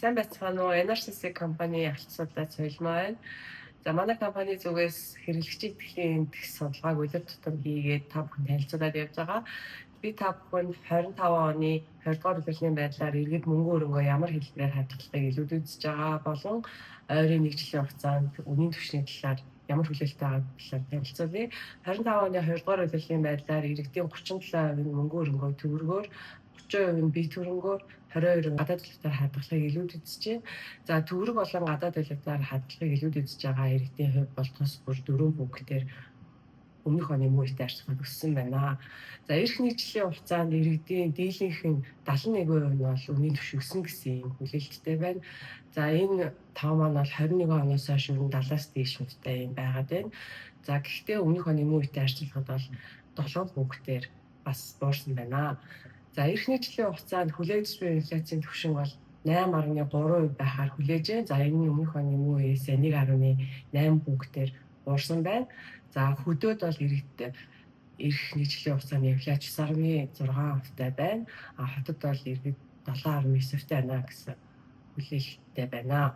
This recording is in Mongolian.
Сайн байцгаана уу? NRCC компани ахлцуудаа цуйлмаа байна. За манай компани зүгээс хэрэглэгчид эдхийн судалгааг улирал тутам хийгээд та бүхэнд танилцуулаад явж байгаа. Би та бүхэнд 25 оны 20 дугаар улирлын байдлаар иргэд мөнгө өрөнгөө ямар хэлбэрээр хадгалахыг илүүдүүлж байгаа болон ойрын нэг жилийн хугацаанд үнийн түвшний талаар ямар хүлээлттэй байгааг талаар танилцуулъя. 25 оны 20 дугаар улирлын байдлаар иргэдийн 37% нь мөнгө өрөнгөө төгрөгөөр 30% нь бие төрөнгөөр 22% гадаад төлөвтөөр хадгалахыг илүүдэлжээ. За төгрөг болон гадаад төлөвтөөр хадгалахыг илүүдэлж байгаа иргэдийн хувь бол тус бүр 4 бүгдээр өмнөх оны мөрөдөө арчилгад өссөн байна. За эх нийтлийн хугацаанд иргэдийн дийлэнх нь 71% нь бол үнийн түвшин өссөн гэсэн юм хүлээлттэй байна. За энэ тав маань бол 21 оноос хойш өрн 70-аас дээш хувьтай юм байгаад байна. За гэхдээ өмнөх оны мөрөдөө арчилгад бол 7 бүгдээр бас буурсан байна. За эх нийтлийн хугацаанд хүлээгдэж буй инфляцийн түвшин бол 8.3% байхаар хүлээжээ. За энэ нь өмнөх оны мөн үеэс 1.8 бүгдээр буурсан байна. За хөдөөд бол иргэд эх нийтлийн хугацааны инфляц 9.6%-тай байна. Хотод бол иргэд 7.9%-тай байна гэсэн хүлээлттэй байна.